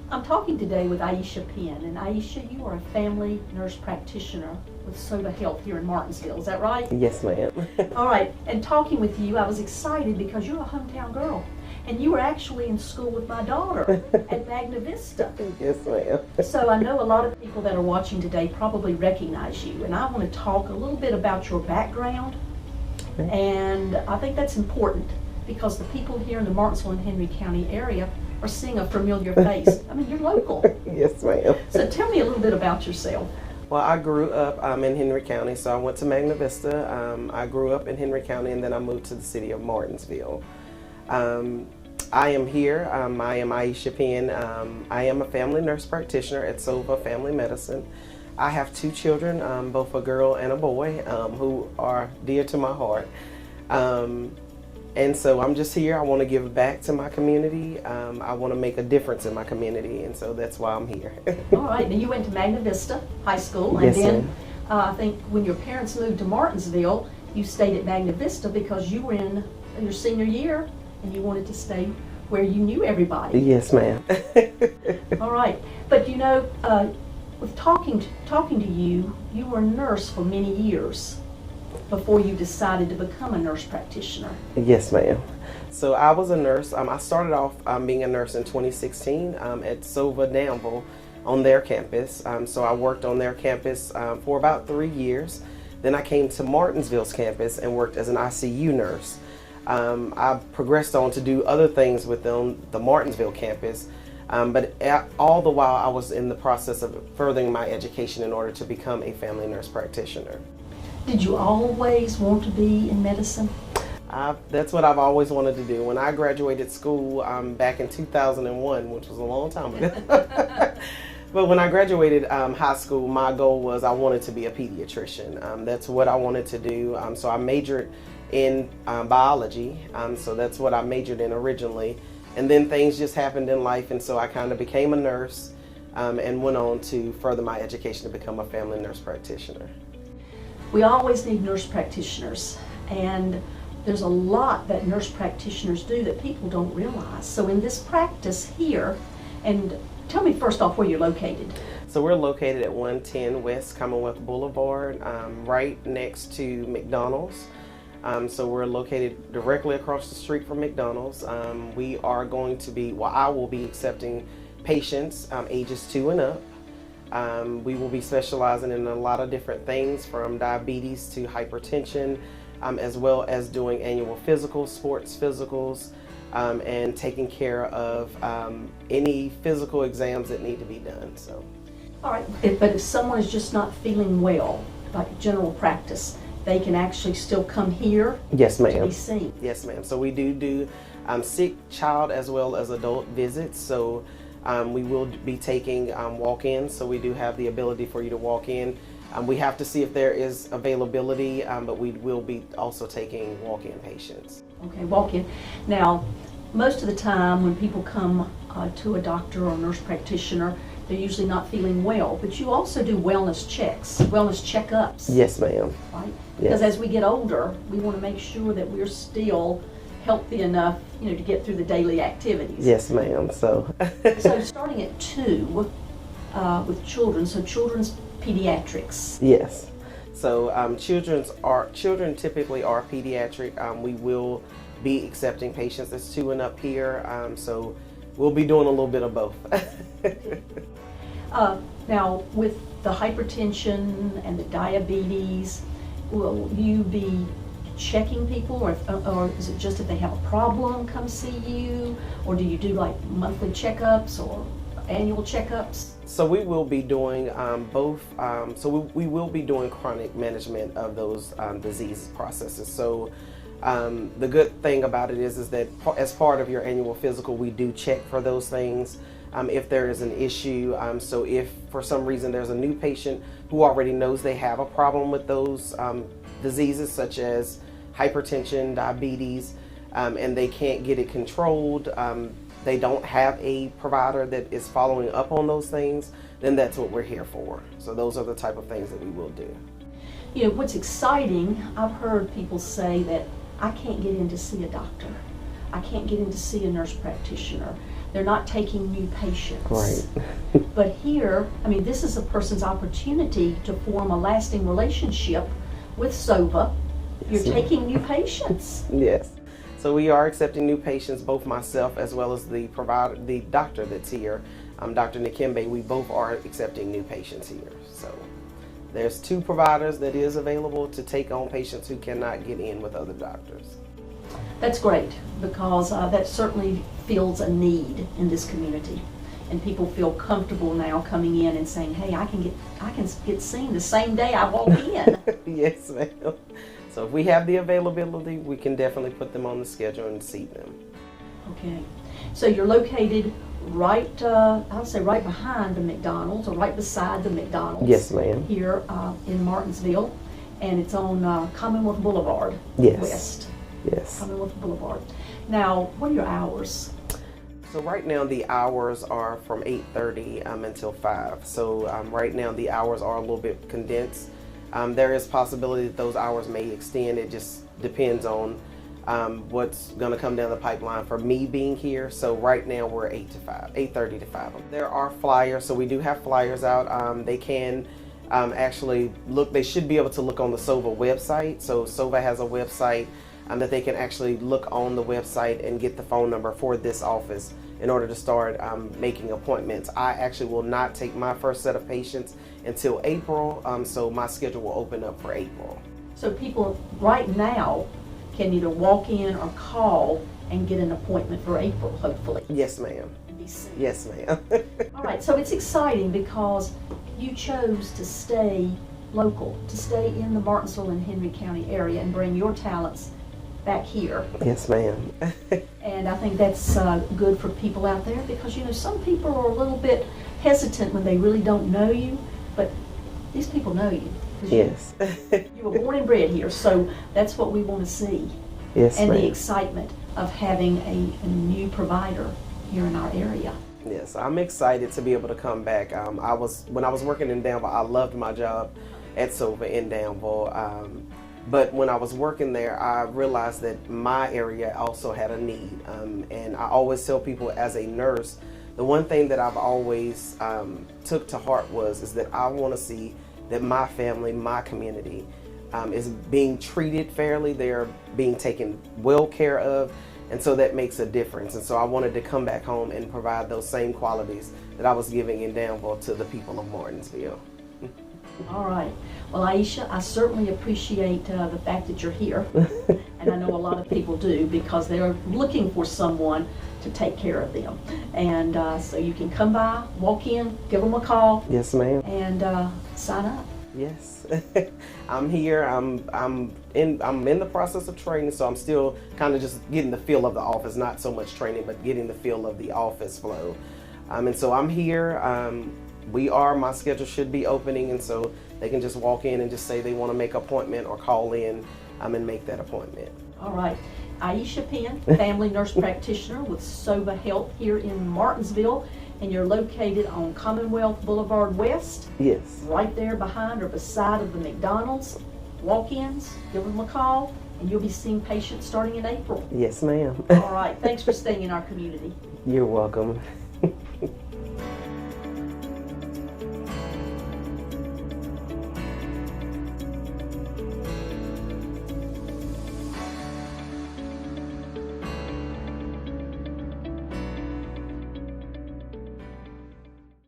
I'm talking today with Aisha Penn, and Aisha, you are a family nurse practitioner with SOVAH Health here in Martinsville, is that right? Yes, ma'am. All right, and talking with you, I was excited because you're a hometown girl, and you were actually in school with my daughter at Magna Vista. Yes, ma'am. So I know a lot of people that are watching today probably recognize you, and I want to talk a little bit about your background, and I think that's important because the people here in the Martinsville and Henry County area are seeing a familiar face. I mean, you're local. Yes, ma'am. So tell me a little bit about yourself. Well, I grew up in Henry County, so I went to Magna Vista. I grew up in Henry County, and then I moved to the city of Martinsville. I am here. I am Aisha Penn. I am a family nurse practitioner at SOVAH Family Medicine. I have two children, both a girl and a boy, who are dear to my heart. And so I'm just here. I want to give back to my community. I want to make a difference in my community, and so that's why I'm here. All right, now you went to Magna Vista High School, and yes, then I think when your parents moved to Martinsville, you stayed at Magna Vista because you were in your senior year and you wanted to stay where you knew everybody. Yes, ma'am. All right, but you know, with talking to you, you were a nurse for many years before you decided to become a nurse practitioner. Yes, ma'am. So I was a nurse. I started off being a nurse in 2016 at SOVAH Danville on their campus. So I worked on their campus for about 3 years. Then I came to Martinsville's campus and worked as an ICU nurse. I progressed on to do other things within the Martinsville campus, but all the while I was in the process of furthering my education in order to become a family nurse practitioner. Did you always want to be in medicine? That's what I've always wanted to do. When I graduated school back in 2001, which was a long time ago, but when I graduated high school, my goal was I wanted to be a pediatrician. That's what I wanted to do. So I majored in biology, so that's what I majored in originally. And then things just happened in life, and so I kind of became a nurse and went on to further my education to become a family nurse practitioner. We always need nurse practitioners, and there's a lot that nurse practitioners do that people don't realize. So in this practice here, and tell me first off where you're located. So we're located at 110 West Commonwealth Boulevard, right next to McDonald's. So we're located directly across the street from McDonald's. We are going to be, well, I will be accepting patients ages 2 and up. We will be specializing in a lot of different things from diabetes to hypertension, as well as doing annual physicals, sports physicals, and taking care of any physical exams that need to be done. So, all right, but if someone is just not feeling well, like general practice, they can actually still come here. Yes, ma'am. To be seen. Yes, ma'am. So we do sick child as well as adult visits. So we will be taking walk-ins. So we do have the ability for you to walk in. We have to see if there is availability, but we will be also taking walk-in patients. Okay, walk-in. Now, most of the time when people come to a doctor or nurse practitioner, they're usually not feeling well, but you also do wellness checks, wellness checkups. Yes, ma'am. Right? Yes. Because as we get older, we want to make sure that we're still healthy enough, you know, to get through the daily activities. Yes, ma'am. So, so starting at 2 with children, so children's pediatrics. Yes. So children typically are pediatric. We will be accepting patients that's 2 and up here. So we'll be doing a little bit of both. Now, with the hypertension and the diabetes, will you be checking people, or is it just if they have a problem, come see you, or do you do like monthly checkups or annual checkups? So we will be doing both. So we will be doing chronic management of those disease processes. So the good thing about it is that as part of your annual physical, we do check for those things. If there is an issue, so if for some reason there's a new patient who already knows they have a problem with those diseases such as hypertension, diabetes, and they can't get it controlled, they don't have a provider that is following up on those things, then that's what we're here for. So those are the type of things that we will do. You know, what's exciting, I've heard people say that I can't get in to see a doctor. I can't get in to see a nurse practitioner. they're not taking new patients. Right. But here, I mean, this is a person's opportunity to form a lasting relationship with SOVAH. You're Yes, ma'am. taking new patients. Yes. So we are accepting new patients, both myself as well as the provider, the doctor that's here, Dr. Nikembe. We both are accepting new patients here. So there's 2 providers that is available to take on patients who cannot get in with other doctors. That's great, because that certainly fills a need in this community. And people feel comfortable now coming in and saying, hey, I can get seen the same day I walk in. Yes, ma'am. So if we have the availability, we can definitely put them on the schedule and see them. Okay. So you're located right, I would say right behind the McDonald's, or right beside the McDonald's. Yes, ma'am. Here in Martinsville. And it's on Commonwealth Boulevard Yes. West. Yes. Commonwealth Boulevard. Now, what are your hours? So right now the hours are from 8:30 until 5. So right now the hours are a little bit condensed. There is possibility that those hours may extend. It just depends on what's going to come down the pipeline for me being here. So right now we're 8:30 to 5. There are flyers, so we do have flyers out. They can actually look. They should be able to look on the SOVAH website. So SOVAH has a website that they can actually look on the website and get the phone number for this office in order to start making appointments. I actually will not take my first set of patients until April, so my schedule will open up for April. So people right now can either walk in or call and get an appointment for April, hopefully. Yes, ma'am. And be seen. Yes, ma'am. All right, so it's exciting because you chose to stay local, to stay in the Martinsville and Henry County area and bring your talents back here. Yes, ma'am. And I think that's good for people out there, because you know some people are a little bit hesitant when they really don't know you, but these people know you. Yes. You were born and bred here, so that's what we want to see. Yes, And ma'am. the excitement of having a new provider here in our area. Yes, I'm excited to be able to come back. When I was working in Danville, I loved my job at SOVAH in Danville. But when I was working there, I realized that my area also had a need. And I always tell people, as a nurse, the one thing that I've always took to heart is that I want to see that my family, my community, is being treated fairly. They're being taken well care of. And so that makes a difference. And so I wanted to come back home and provide those same qualities that I was giving in Danville to the people of Martinsville. All right. Well, Aisha, I certainly appreciate the fact that you're here. And I know a lot of people do, because they're looking for someone to take care of them. And so you can come by, walk in, give them a call. Yes, ma'am. And sign up. Yes. I'm here. I'm in the process of training, so I'm still kind of just getting the feel of the office, not so much training, but getting the feel of the office flow. And so I'm here. My schedule should be opening, and so they can just walk in and just say they want to make an appointment, or call in and make that appointment. All right. Aisha Penn, family nurse practitioner with SOVAH Health here in Martinsville, and you're located on Commonwealth Boulevard West. Yes. Right there behind or beside of the McDonald's. Walk-ins, give them a call, and you'll be seeing patients starting in April. Yes, ma'am. All right. Thanks for staying in our community. You're welcome.